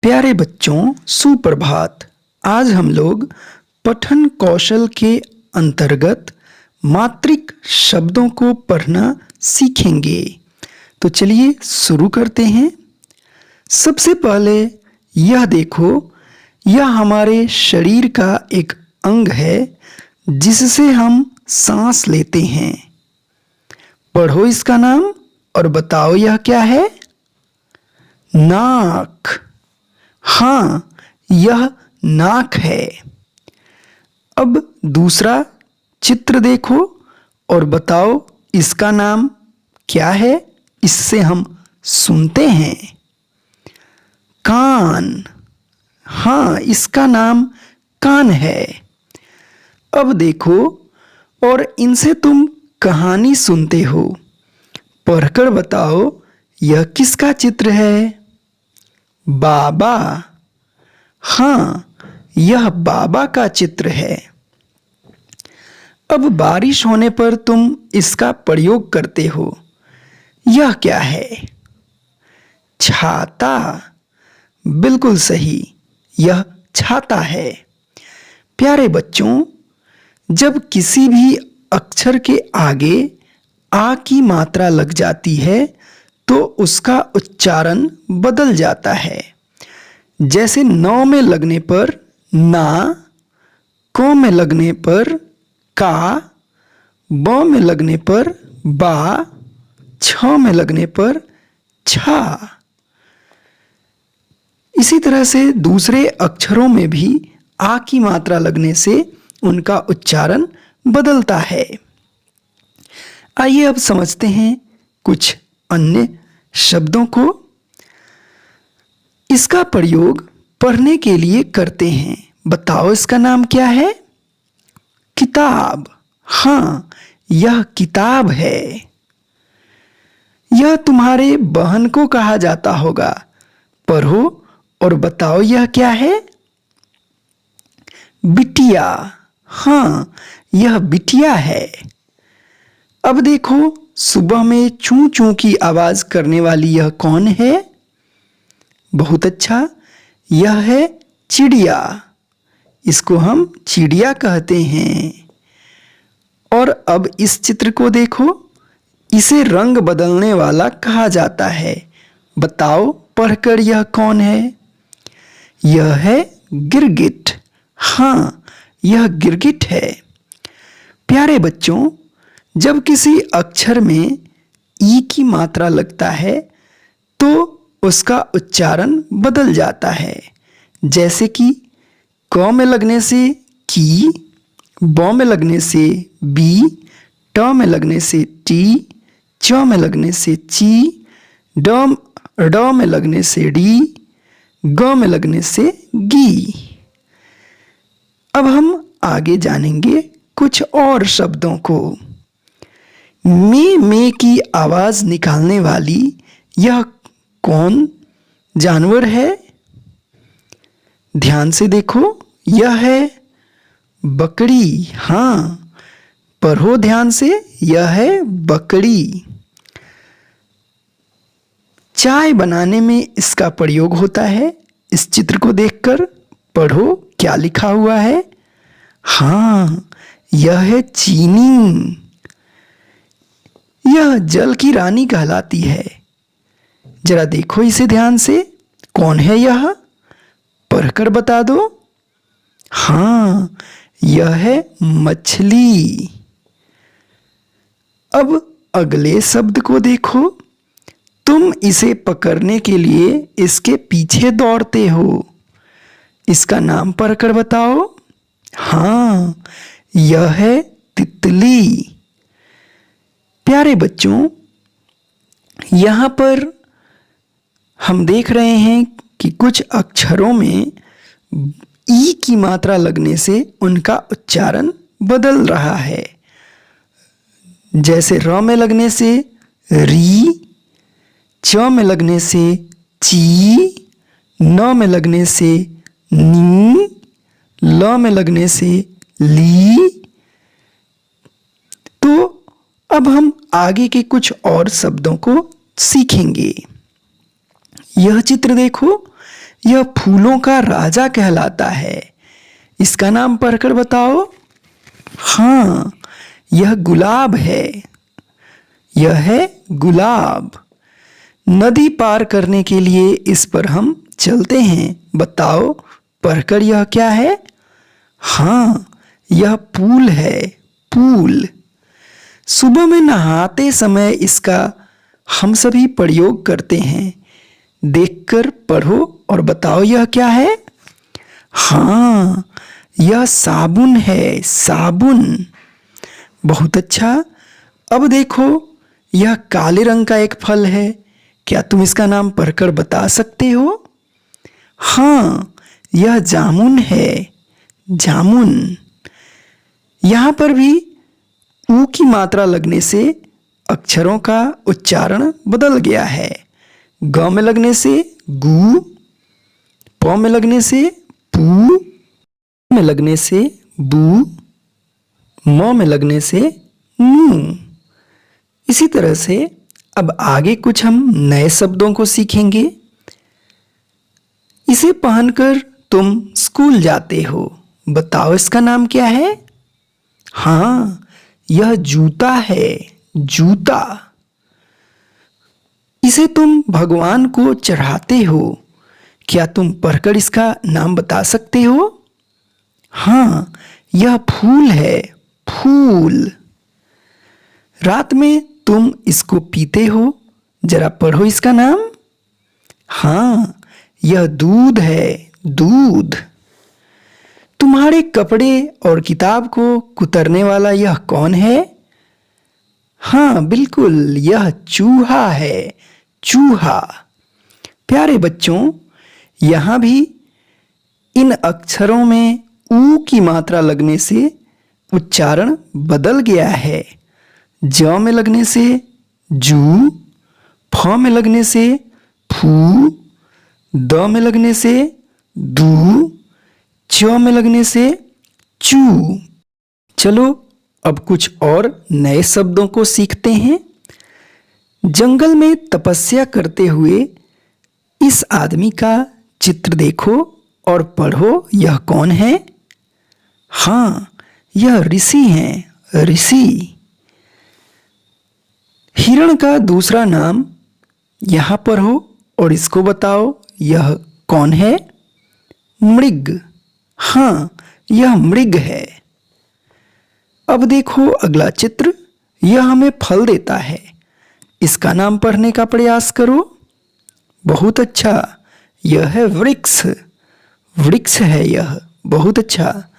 प्यारे बच्चों, सुप्रभात। आज हम लोग पठन कौशल के अंतर्गत मात्रिक शब्दों को पढ़ना सीखेंगे। तो चलिए शुरू करते हैं। सबसे पहले यह देखो, यह हमारे शरीर का एक अंग है जिससे हम सांस लेते हैं। पढ़ो इसका नाम और बताओ यह क्या है। नाक। हाँ, यह नाक है। अब दूसरा चित्र देखो और बताओ इसका नाम क्या है। इससे हम सुनते हैं। कान। हाँ, इसका नाम कान है। अब देखो और इनसे तुम कहानी सुनते हो। पढ़कर बताओ यह किसका चित्र है। बाबा। हाँ, यह बाबा का चित्र है। अब बारिश होने पर तुम इसका प्रयोग करते हो। यह क्या है। छाता। बिल्कुल सही, यह छाता है। प्यारे बच्चों, जब किसी भी अक्षर के आगे आ की मात्रा लग जाती है तो उसका उच्चारण बदल जाता है। जैसे नौ में लगने पर ना, को में लगने पर का, ब में लगने पर बा, छ में लगने पर छा। इसी तरह से दूसरे अक्षरों में भी आ की मात्रा लगने से उनका उच्चारण बदलता है। आइए अब समझते हैं कुछ अन्य शब्दों को। इसका प्रयोग पढ़ने के लिए करते हैं। बताओ इसका नाम क्या है। किताब। हाँ, यह किताब है। यह तुम्हारे बहन को कहा जाता होगा। पढ़ो और बताओ यह क्या है। बिटिया। हाँ, यह बिटिया है। अब देखो, सुबह में चूं चूं की आवाज करने वाली यह कौन है। बहुत अच्छा, यह है चिड़िया। इसको हम चिड़िया कहते हैं। और अब इस चित्र को देखो, इसे रंग बदलने वाला कहा जाता है। बताओ पढ़कर यह कौन है। यह है गिरगिट। हाँ, यह गिरगिट है। प्यारे बच्चों, जब किसी अक्षर में ई की मात्रा लगता है तो उसका उच्चारण बदल जाता है। जैसे कि क में लगने से की, ब में लगने से बी, ट में लगने से टी, च में लगने से ची, ड में लगने से डी, ग में लगने से गी। अब हम आगे जानेंगे कुछ और शब्दों को। में की आवाज निकालने वाली यह कौन जानवर है। ध्यान से देखो, यह है बकरी। हाँ, पढ़ो ध्यान से, यह है बकरी। चाय बनाने में इसका प्रयोग होता है। इस चित्र को देखकर पढ़ो क्या लिखा हुआ है। हाँ, यह है चीनी। यह जल की रानी कहलाती है। जरा देखो इसे ध्यान से, कौन है यह। पढ़कर बता दो। हाँ, यह है मछली। अब अगले शब्द को देखो। तुम इसे पकड़ने के लिए इसके पीछे दौड़ते हो। इसका नाम पढ़कर बताओ। हाँ, यह है तितली। प्यारे बच्चों, यहाँ पर हम देख रहे हैं कि कुछ अक्षरों में ई की मात्रा लगने से उनका उच्चारण बदल रहा है। जैसे र में लगने से री, च में लगने से ची, न में लगने से नी, ल में लगने से ली। तो अब हम आगे के कुछ और शब्दों को सीखेंगे। यह चित्र देखो, यह फूलों का राजा कहलाता है। इसका नाम पढ़कर बताओ। हाँ, यह गुलाब है। यह है गुलाब। नदी पार करने के लिए इस पर हम चलते हैं। बताओ पढ़कर यह क्या है? हाँ, यह पुल है, पुल। सुबह में नहाते समय इसका हम सभी प्रयोग करते हैं। देखकर पढ़ो और बताओ यह क्या है? हाँ, यह साबुन है, साबुन। बहुत अच्छा। अब देखो, यह काले रंग का एक फल है। क्या तुम इसका नाम पढ़कर बता सकते हो? हाँ, यह जामुन है, जामुन। यहाँ पर भी ऊ की मात्रा लगने से अक्षरों का उच्चारण बदल गया है। ग में लगने से गु, प में लगने से पू, में लगने से बू, म में लगने से मू। इसी तरह से अब आगे कुछ हम नए शब्दों को सीखेंगे। इसे पहनकर तुम स्कूल जाते हो। बताओ इसका नाम क्या है? हाँ, यह जूता है, जूता। इसे तुम भगवान को चढ़ाते हो। क्या तुम पढ़कर इसका नाम बता सकते हो? हाँ, यह फूल है, फूल। रात में तुम इसको पीते हो। जरा पढ़ो इसका नाम। हाँ, यह दूध है, दूध। तुम्हारे कपड़े और किताब को कुतरने वाला यह कौन है? हाँ, बिल्कुल, यह चूहा है, चूहा। प्यारे बच्चों, यहाँ भी इन अक्षरों में ऊ की मात्रा लगने से उच्चारण बदल गया है। ज में लगने से जू, फ में लगने से फू, द में लगने से दू, च में लगने से चू। चलो अब कुछ और नए शब्दों को सीखते हैं। जंगल में तपस्या करते हुए इस आदमी का चित्र देखो और पढ़ो यह कौन है? हाँ, यह ऋषि हैं, ऋषि। हिरण का दूसरा नाम यहाँ पर हो और इसको बताओ यह कौन है? मृग। हाँ, यह मृग है। अब देखो अगला चित्र। यह हमें फल देता है। इसका नाम पढ़ने का प्रयास करो। बहुत अच्छा, यह है वृक्ष। वृक्ष है यह। बहुत अच्छा।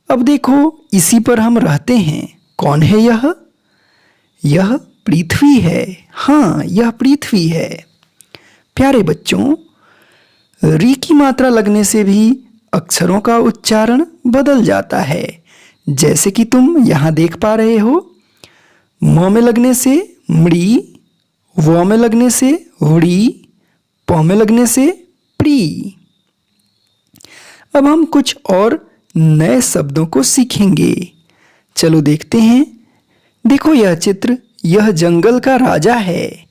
अब देखो, इसी पर हम रहते हैं। कौन है यह? यह पृथ्वी है। हाँ, यह पृथ्वी है। प्यारे बच्चों, री की मात्रा लगने से भी अक्षरों का उच्चारण बदल जाता है। जैसे कि तुम यहाँ देख पा रहे हो। म में लगने से मृ, व में लगने से वृ, प में लगने से प्री। अब हम कुछ और नए शब्दों को सीखेंगे। चलो देखते हैं। देखो यह चित्र, यह जंगल का राजा है।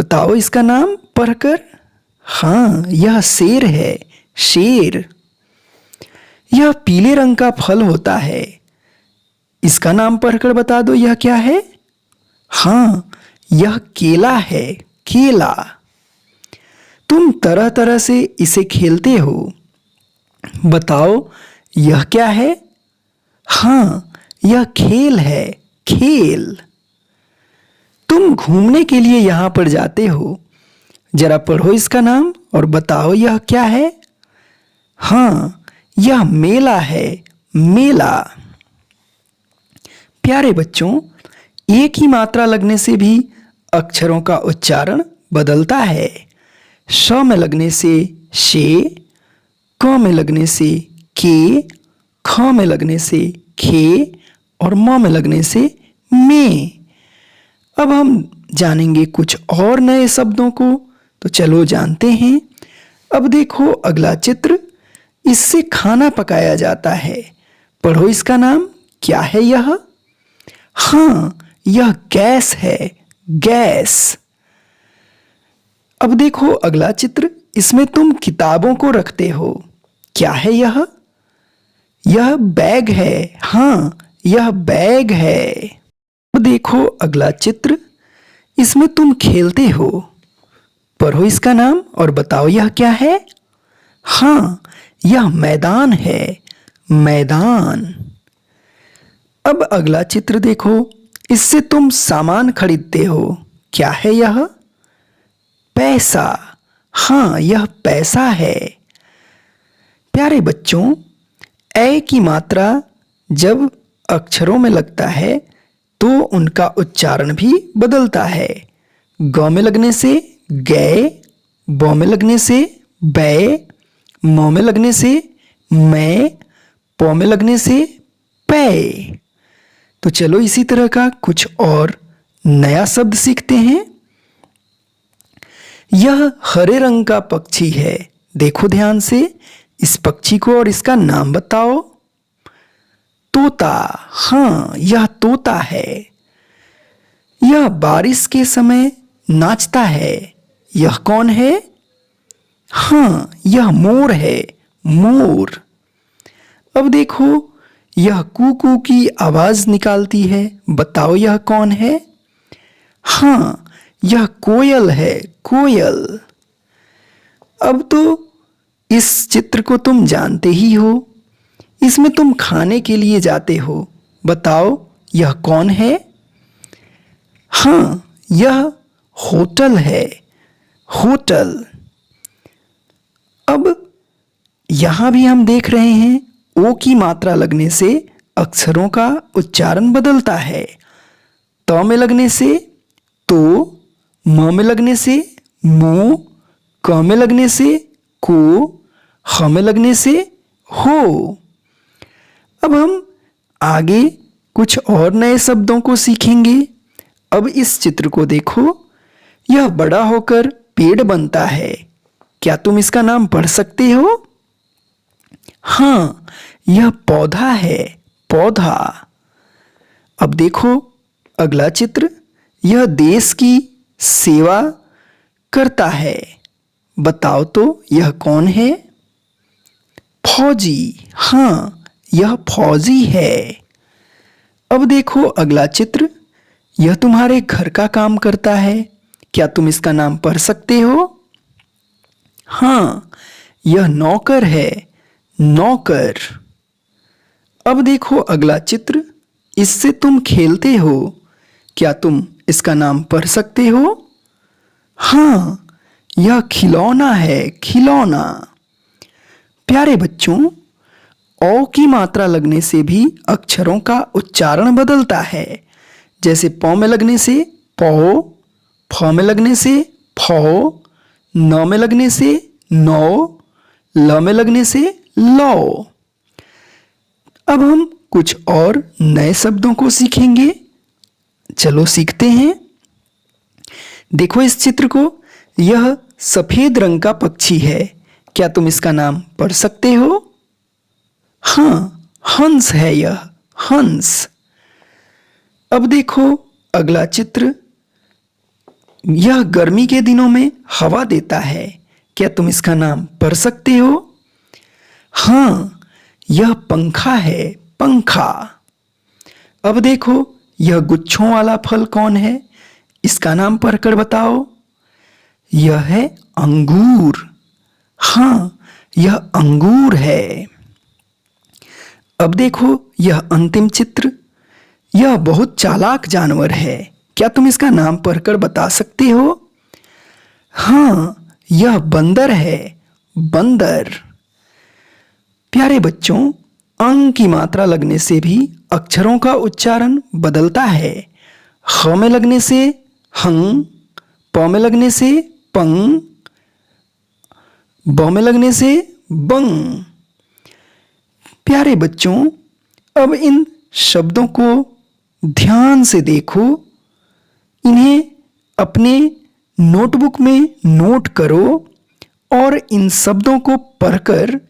बताओ इसका नाम पढ़कर। हाँ, यह शेर है, शेर। यह पीले रंग का फल होता है। इसका नाम पढ़कर बता दो यह क्या है? हाँ, यह केला है, केला। तुम तरह तरह से इसे खेलते हो। बताओ यह क्या है? हाँ, यह खेल है, खेल। तुम घूमने के लिए यहां पर जाते हो। जरा पढ़ो इसका नाम और बताओ यह क्या है? हाँ, यह मेला है, मेला। प्यारे बच्चों, एक ही मात्रा लगने से भी अक्षरों का उच्चारण बदलता है। श में लगने से शे, क में लगने से के, ख में लगने से खे और म में लगने से में। अब हम जानेंगे कुछ और नए शब्दों को, तो चलो जानते हैं। अब देखो अगला चित्र। इससे खाना पकाया जाता है। पढ़ो इसका नाम। क्या है यह? हाँ, यह गैस है, गैस। अब देखो अगला चित्र। इसमें तुम किताबों को रखते हो। क्या है यह? यह बैग है। हाँ, यह बैग है। अब देखो अगला चित्र। इसमें तुम खेलते हो। पढ़ो इसका नाम और बताओ यह क्या है? हाँ, यह मैदान है। मैदान। अब अगला चित्र देखो। इससे तुम सामान खरीदते हो। क्या है यह? पैसा। हाँ, यह पैसा है। प्यारे बच्चों, ए की मात्रा जब अक्षरों में लगता है तो उनका उच्चारण भी बदलता है। ग में लगने से गए, ब में लगने से बै, म में लगने से मैं, प में लगने से पै। तो चलो इसी तरह का कुछ और नया शब्द सीखते हैं। यह हरे रंग का पक्षी है। देखो ध्यान से, इस पक्षी को और इसका नाम बताओ। तोता। हाँ, यह तोता है। यह बारिश के समय नाचता है। यह कौन है? हाँ, यह मोर है। मोर। अब देखो, यह कू की आवाज निकालती है। बताओ यह कौन है? हाँ, यह कोयल है। कोयल। अब तो इस चित्र को तुम जानते ही हो। इसमें तुम खाने के लिए जाते हो। बताओ यह कौन है? हाँ, यह होटल है। होटल। अब यहां भी हम देख रहे हैं ओ की मात्रा लगने से अक्षरों का उच्चारण बदलता है। त में लगने से तो, म में लगने से मो, क में लगने से को, ह में लगने से हो। अब हम आगे कुछ और नए शब्दों को सीखेंगे। अब इस चित्र को देखो। यह बड़ा होकर पेड़ बनता है। क्या तुम इसका नाम पढ़ सकते हो? हाँ, यह पौधा है। पौधा। अब देखो अगला चित्र। यह देश की सेवा करता है। बताओ तो यह कौन है? फौजी। हाँ, यह फौजी है। अब देखो अगला चित्र। यह तुम्हारे घर का काम करता है। क्या तुम इसका नाम पढ़ सकते हो? हाँ, यह नौकर है। नौकर। अब देखो अगला चित्र। इससे तुम खेलते हो। क्या तुम इसका नाम पढ़ सकते हो? हाँ, यह खिलौना है। खिलौना। प्यारे बच्चों, औ की मात्रा लगने से भी अक्षरों का उच्चारण बदलता है। जैसे प में लगने से पौ, फ में लगने से फौ, न में लगने से नौ, ल में लगने से लौ। अब हम कुछ और नए शब्दों को सीखेंगे। चलो सीखते हैं। देखो इस चित्र को। यह सफेद रंग का पक्षी है। क्या तुम इसका नाम पढ़ सकते हो? हाँ, हंस है यह। हंस। अब देखो अगला चित्र। यह गर्मी के दिनों में हवा देता है। क्या तुम इसका नाम पढ़ सकते हो? हाँ, यह पंखा है। पंखा। अब देखो यह गुच्छों वाला फल कौन है? इसका नाम पढ़कर बताओ। यह है अंगूर। हाँ, यह अंगूर है। अब देखो यह अंतिम चित्र। यह बहुत चालाक जानवर है। क्या तुम इसका नाम पढ़कर बता सकते हो? हाँ, यह बंदर है। बंदर। प्यारे बच्चों, अंग की मात्रा लगने से भी अक्षरों का उच्चारण बदलता है। ख में लगने से हंग, प में लगने से पंग, ब में लगने से बंग। प्यारे बच्चों, अब इन शब्दों को ध्यान से देखो। इन्हें अपने नोटबुक में नोट करो और इन शब्दों को पढ़कर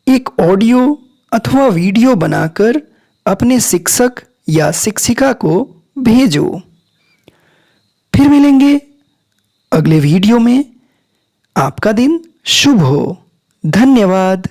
एक ऑडियो अथवा वीडियो बनाकर अपने शिक्षक या शिक्षिका को भेजो। फिर मिलेंगे अगले वीडियो में। आपका दिन शुभ हो। धन्यवाद।